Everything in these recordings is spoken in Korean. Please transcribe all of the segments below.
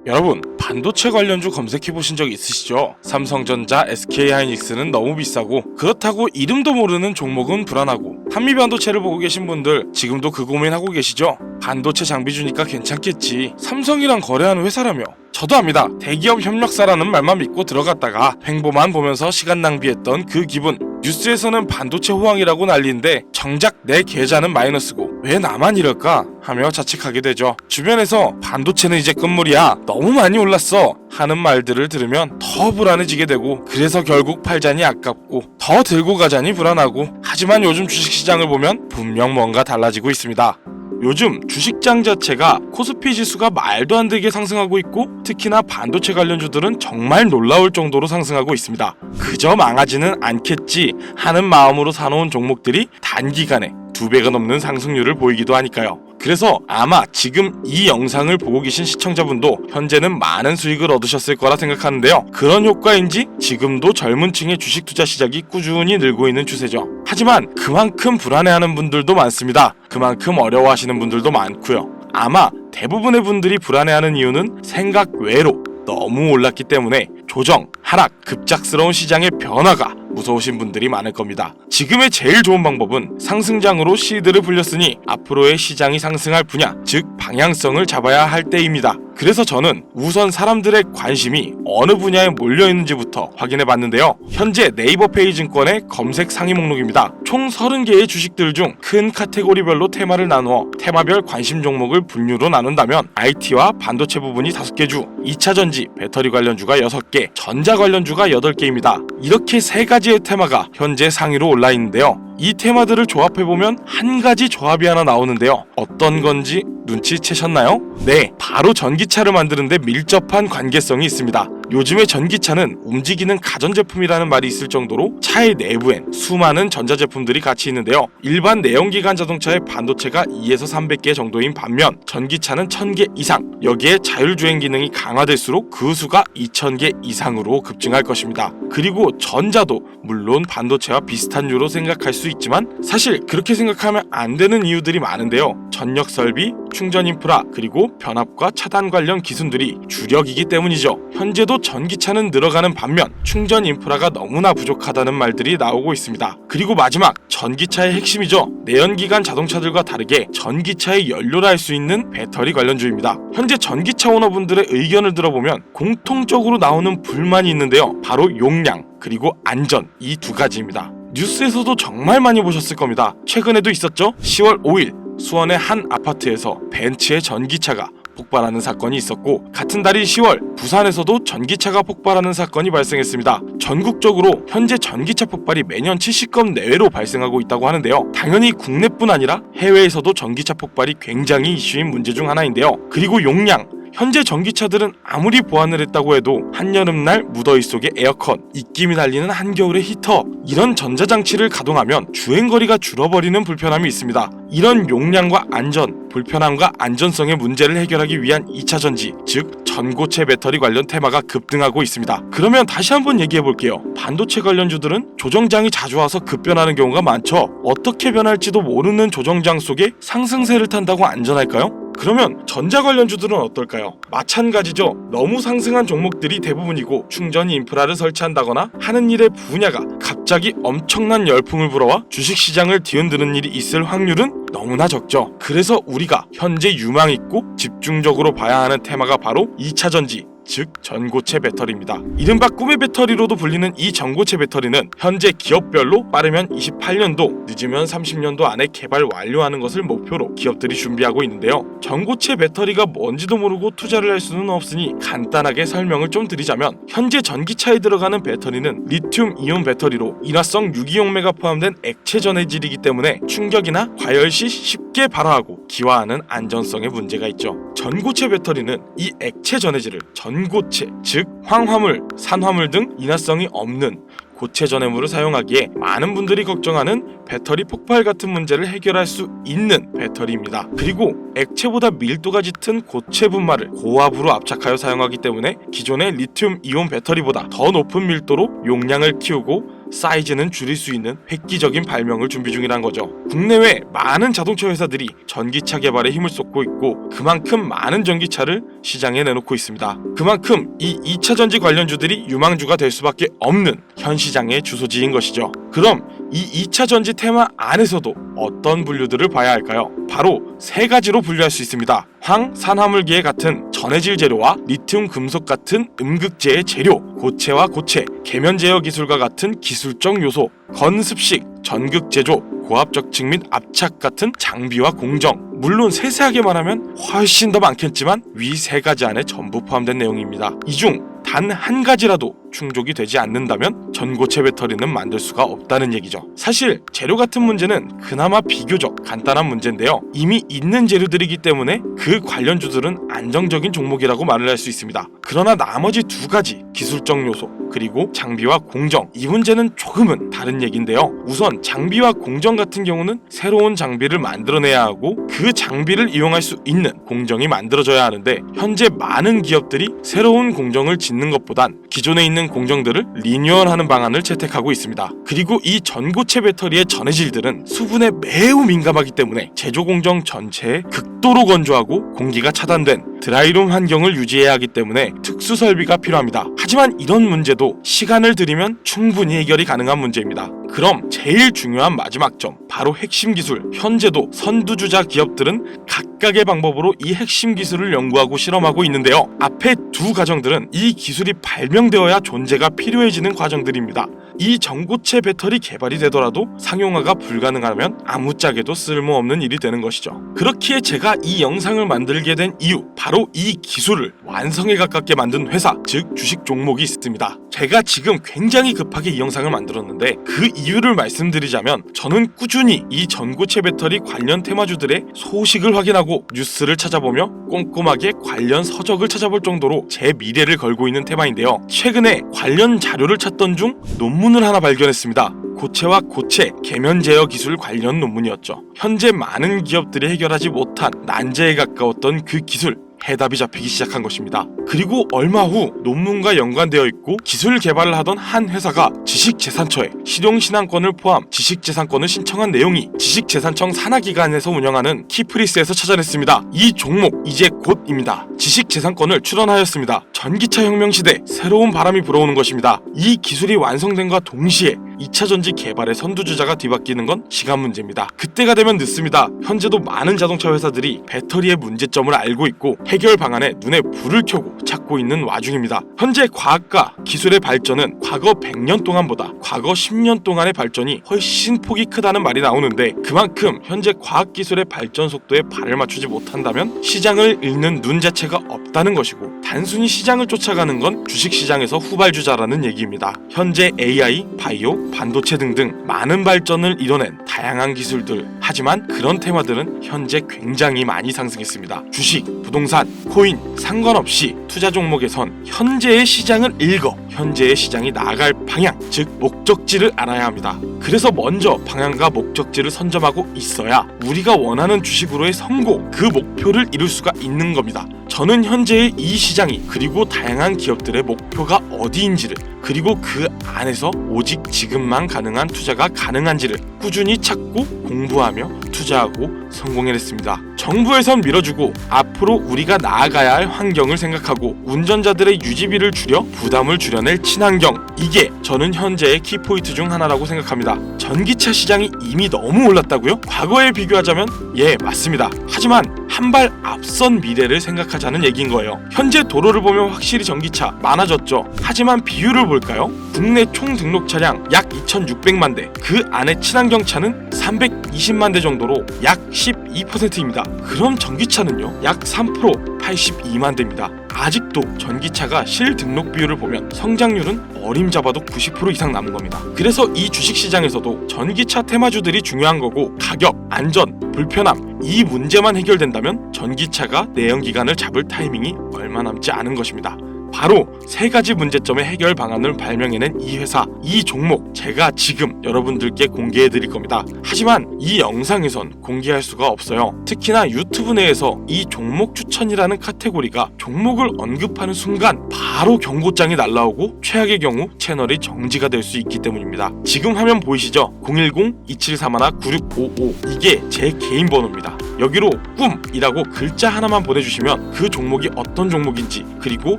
여러분, 반도체 관련주 검색해보신 적 있으시죠? 삼성전자, SK하이닉스는 너무 비싸고 그렇다고 이름도 모르는 종목은 불안하고 한미반도체를 보고 계신 분들 지금도 그 고민하고 계시죠? 반도체 장비 주니까 괜찮겠지, 삼성이랑 거래하는 회사라며. 저도 압니다. 대기업 협력사라는 말만 믿고 들어갔다가 횡보만 보면서 시간 낭비했던 그 기분. 뉴스에서는 반도체 호황이라고 난리인데 정작 내 계좌는 마이너스고 왜 나만 이럴까 하며 자책하게 되죠. 주변에서 반도체는 이제 끝물이야, 너무 많이 올랐어 하는 말들을 들으면 더 불안해지게 되고, 그래서 결국 팔자니 아깝고 더 들고 가자니 불안하고. 하지만 요즘 주식시장을 보면 분명 뭔가 달라지고 있습니다. 요즘 주식장 자체가 코스피 지수가 말도 안 되게 상승하고 있고, 특히나 반도체 관련주들은 정말 놀라울 정도로 상승하고 있습니다. 그저 망하지는 않겠지 하는 마음으로 사놓은 종목들이 단기간에 2배가 넘는 상승률을 보이기도 하니까요. 그래서 아마 지금 이 영상을 보고 계신 시청자분도 현재는 많은 수익을 얻으셨을 거라 생각하는데요. 그런 효과인지 지금도 젊은 층의 주식 투자 시작이 꾸준히 늘고 있는 추세죠. 하지만 그만큼 불안해하는 분들도 많습니다. 그만큼 어려워하시는 분들도 많고요. 아마 대부분의 분들이 불안해하는 이유는 생각 외로 너무 올랐기 때문에 조정, 하락, 급작스러운 시장의 변화가 무서우신 분들이 많을 겁니다. 지금의 제일 좋은 방법은 상승장으로 시드를 불렸으니 앞으로의 시장이 상승할 분야, 즉 방향성을 잡아야 할 때입니다. 그래서 저는 우선 사람들의 관심이 어느 분야에 몰려있는지부터 확인해 봤는데요. 현재 네이버 페이증권의 검색 상위 목록입니다. 총 30개의 주식들 중 큰 카테고리별로 테마를 나누어 테마별 관심 종목을 분류로 나눈다면 IT와 반도체 부분이 5개 주, 2차전지, 배터리 관련주가 6개, 전자 관련주가 8개입니다. 이렇게 3가지의 테마가 현재 상위로 올라 있는데요. 이 테마들을 조합해보면 한 가지 조합이 하나 나오는데요. 어떤 건지 눈치채셨나요? 네, 바로 전기차를 만드는데 밀접한 관계성이 있습니다. 요즘의 전기차는 움직이는 가전제품이라는 말이 있을 정도로 차의 내부엔 수많은 전자제품들이 같이 있는데요. 일반 내연기관 자동차의 반도체가 2에서 300개 정도인 반면 전기차는 1000개 이상, 여기에 자율주행 기능이 강화될수록 그 수가 2000개 이상으로 급증할 것입니다. 그리고 전자도 물론 반도체와 비슷한 류로 생각할 수 있지만 사실 그렇게 생각하면 안 되는 이유들이 많은데요. 전력 설비, 충전 인프라, 그리고 변압과 차단 관련 기술들이 주력이기 때문이죠. 현재도 전기차는 늘어가는 반면 충전 인프라가 너무나 부족하다는 말들이 나오고 있습니다. 그리고 마지막, 전기차의 핵심이죠. 내연기관 자동차들과 다르게 전기차의 연료라 할 수 있는 배터리 관련주입니다. 현재 전기차 오너분들의 의견을 들어보면 공통적으로 나오는 불만이 있는데요. 바로 용량, 그리고 안전, 이 2가지입니다. 뉴스에서도 정말 많이 보셨을 겁니다. 최근에도 있었죠. 10월 5일 수원의 한 아파트에서 벤츠의 전기차가 폭발하는 사건이 있었고, 같은 달인 10월 부산에서도 전기차가 폭발하는 사건이 발생했습니다. 전국적으로 현재 전기차 폭발이 매년 70건 내외로 발생하고 있다고 하는데요. 당연히 국내뿐 아니라 해외에서도 전기차 폭발이 굉장히 이슈인 문제 중 하나인데요. 그리고 용량, 현재 전기차들은 아무리 보완을 했다고 해도 한여름날 무더위 속의 에어컨, 입김이 날리는 한겨울의 히터, 이런 전자장치를 가동하면 주행거리가 줄어버리는 불편함이 있습니다. 이런 용량과 안전, 불편함과 안전성의 문제를 해결하기 위한 2차전지, 즉 전고체 배터리 관련 테마가 급등하고 있습니다. 그러면 다시 한번 얘기해볼게요. 반도체 관련주들은 조정장이 자주 와서 급변하는 경우가 많죠. 어떻게 변할지도 모르는 조정장 속에 상승세를 탄다고 안전할까요? 그러면 전자 관련주들은 어떨까요? 마찬가지죠. 너무 상승한 종목들이 대부분이고 충전 인프라를 설치한다거나 하는 일의 분야가 갑자기 엄청난 열풍을 불어와 주식시장을 뒤흔드는 일이 있을 확률은 너무나 적죠. 그래서 우리가 현재 유망있고 집중적으로 봐야 하는 테마가 바로 2차전지, 즉 전고체 배터리입니다. 이른바 꿈의 배터리로도 불리는 이 전고체 배터리는 현재 기업별로 빠르면 28년도, 늦으면 30년도 안에 개발 완료하는 것을 목표로 기업들이 준비하고 있는데요. 전고체 배터리가 뭔지도 모르고 투자를 할 수는 없으니 간단하게 설명을 좀 드리자면, 현재 전기차에 들어가는 배터리는 리튬 이온 배터리로 인화성 유기용매가 포함된 액체 전해질이기 때문에 충격이나 과열 시 쉽게 발화하고 기화하는 안전성에 문제가 있죠. 전고체 배터리는 이 액체 전해질을 전고체, 즉 황화물, 산화물 등 인화성이 없는 고체 전해물을 사용하기에 많은 분들이 걱정하는 배터리 폭발 같은 문제를 해결할 수 있는 배터리입니다. 그리고 액체보다 밀도가 짙은 고체 분말을 고압으로 압착하여 사용하기 때문에 기존의 리튬 이온 배터리보다 더 높은 밀도로 용량을 키우고 사이즈는 줄일 수 있는 획기적인 발명을 준비 중이란 거죠. 국내외 많은 자동차 회사들이 전기차 개발에 힘을 쏟고 있고 그만큼 많은 전기차를 시장에 내놓고 있습니다. 그만큼 이 2차 전지 관련주들이 유망주가 될 수밖에 없는 현 시장의 주소지인 것이죠. 그럼 이 2차 전지 테마 안에서도 어떤 분류들을 봐야 할까요? 바로 세 가지로 분류할 수 있습니다. 황, 산화물기의 같은 전해질 재료와 리튬 금속 같은 음극재의 재료, 고체와 고체, 계면 제어 기술과 같은 기술적 요소, 건습식, 전극 제조, 고압적 측 및 압착 같은 장비와 공정. 물론 세세하게 말하면 훨씬 더 많겠지만 위 세 가지 안에 전부 포함된 내용입니다. 이 중 단 한 가지라도 충족이 되지 않는다면 전고체 배터리는 만들 수가 없다는 얘기죠. 사실 재료 같은 문제는 그나마 비교적 간단한 문제인데요. 이미 있는 재료들이기 때문에 그 관련주들은 안정적인 종목이라고 말을 할 수 있습니다. 그러나 나머지 두 가지 기술적 요소 그리고 장비와 공정, 이 문제는 조금은 다른 얘기인데요. 우선 장비와 공정 같은 경우는 새로운 장비를 만들어내야 하고 그 장비를 이용할 수 있는 공정이 만들어져야 하는데 현재 많은 기업들이 새로운 공정을 짓는 것보단 기존에 있는 공정들을 리뉴얼하는 방안을 채택하고 있습니다. 그리고 이 전고체 배터리의 전해질들은 수분에 매우 민감하기 때문에 제조 공정 전체에 극도로 건조하고 공기가 차단된 드라이룸 환경을 유지해야 하기 때문에 특수 설비가 필요합니다. 하지만 이런 문제도 시간을 들이면 충분히 해결이 가능한 문제입니다. 그럼 제일 중요한 마지막 점, 바로 핵심 기술. 현재도 선두주자 기업들은 각각의 방법으로 이 핵심 기술을 연구하고 실험하고 있는데요. 앞에 두 과정들은 이 기술이 발명되어야 존재가 필요해지는 과정들입니다. 이 전고체 배터리 개발이 되더라도 상용화가 불가능하면 아무짝에도 쓸모없는 일이 되는 것이죠. 그렇기에 제가 이 영상을 만들게 된 이유, 바로 이 기술을 완성에 가깝게 만든 회사, 즉 주식 종목이 있습니다. 제가 지금 굉장히 급하게 이 영상을 만들었는데 그 이유를 말씀드리자면 저는 꾸준히 이 전고체 배터리 관련 테마주들의 소식을 확인하고 뉴스를 찾아보며 꼼꼼하게 관련 서적을 찾아볼 정도로 제 미래를 걸고 있는 테마인데요. 최근에 관련 자료를 찾던 중 논문을 하나 발견했습니다. 고체와 고체, 계면 제어 기술 관련 논문이었죠. 현재 많은 기업들이 해결하지 못한 난제에 가까웠던 그 기술, 해답이 잡히기 시작한 것입니다. 그리고 얼마 후 논문과 연관되어 있고 기술 개발을 하던 한 회사가 지식재산처에 실용신앙권을 포함 지식재산권을 신청한 내용이 지식재산청 산하기관에서 운영하는 키프리스에서 찾아냈습니다. 이 종목 이제 곧입니다. 지식재산권을 출원하였습니다. 전기차 혁명 시대 새로운 바람이 불어오는 것입니다. 이 기술이 완성된과 동시에 2차 전지 개발의 선두주자가 뒤바뀌는 건 시간 문제입니다. 그때가 되면 늦습니다. 현재도 많은 자동차 회사들이 배터리의 문제점을 알고 있고 해결 방안에 눈에 불을 켜고 찾고 있는 와중입니다. 현재 과학과 기술의 발전은 과거 100년 동안보다 과거 10년 동안의 발전이 훨씬 폭이 크다는 말이 나오는데 그만큼 현재 과학기술의 발전 속도에 발을 맞추지 못한다면 시장을 읽는 눈 자체가 없다는 것이고 단순히 시장을 쫓아가는 건 주식시장에서 후발주자라는 얘기입니다. 현재 AI, 바이오, 반도체 등등 많은 발전을 이뤄낸 다양한 기술들, 하지만 그런 테마들은 현재 굉장히 많이 상승했습니다. 주식, 부동산, 코인 상관없이 투자 종목에선 현재의 시장을 읽어 현재의 시장이 나아갈 방향, 즉 목적지를 알아야 합니다. 그래서 먼저 방향과 목적지를 선점하고 있어야 우리가 원하는 주식으로의 성공, 그 목표를 이룰 수가 있는 겁니다. 저는 현재의 이 시장이 그리고 다양한 기업들의 목표가 어디인지를 그리고 그 안에서 오직 지금만 가능한 투자가 가능한지를 꾸준히 찾고 공부하며 투자하고 성공해냈습니다. 정부에선 밀어주고 앞으로 우리가 나아가야 할 환경을 생각하고 운전자들의 유지비를 줄여 부담을 줄여낼 친환경, 이게 저는 현재의 키포인트 중 하나라고 생각합니다. 전기차 시장이 이미 너무 올랐다고요? 과거에 비교하자면 예, 맞습니다. 하지만 한 발 앞선 미래를 생각하자는 얘기인 거예요. 현재 도로를 보면 확실히 전기차 많아졌죠. 하지만 비율을 볼까요? 국내 총 등록 차량 약 2,600만 대, 그 안에 친환경차는 320만 대 정도로 약 12%입니다. 그럼 전기차는요? 약 3%, 82만 대입니다. 아직도 전기차가 실등록 비율을 보면 성장률은 어림잡아도 90% 이상 남은 겁니다. 그래서 이 주식시장에서도 전기차 테마주들이 중요한 거고 가격, 안전, 불편함, 이 문제만 해결된다면 전기차가 내연기관을 잡을 타이밍이 얼마 남지 않은 것입니다. 바로 3가지 문제점의 해결 방안을 발명해낸 이 회사, 이 종목 제가 지금 여러분들께 공개해 드릴 겁니다. 하지만 이 영상에선 공개할 수가 없어요. 특히나 유튜브 내에서 이 종목 추천이라는 카테고리가 종목을 언급하는 순간 바로 경고장이 날라오고 최악의 경우 채널이 정지가 될 수 있기 때문입니다. 지금 화면 보이시죠? 010-2731-9655 이게 제 개인 번호입니다. 여기로 꿈이라고 글자 하나만 보내주시면 그 종목이 어떤 종목인지 그리고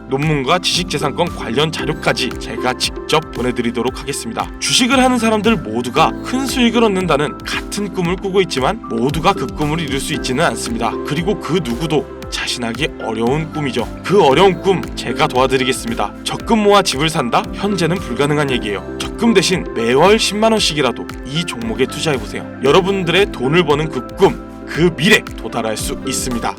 논문과 지식재산권 관련 자료까지 제가 직접 보내드리도록 하겠습니다. 주식을 하는 사람들 모두가 큰 수익을 얻는다는 같은 꿈을 꾸고 있지만 모두가 그 꿈을 이룰 수 있지는 않습니다. 그리고 그 누구도 자신하기 어려운 꿈이죠. 그 어려운 꿈 제가 도와드리겠습니다. 적금 모아 집을 산다? 현재는 불가능한 얘기예요. 적금 대신 매월 10만원씩이라도 이 종목에 투자해보세요. 여러분들의 돈을 버는 그 꿈, 그 미래 도달할 수 있습니다.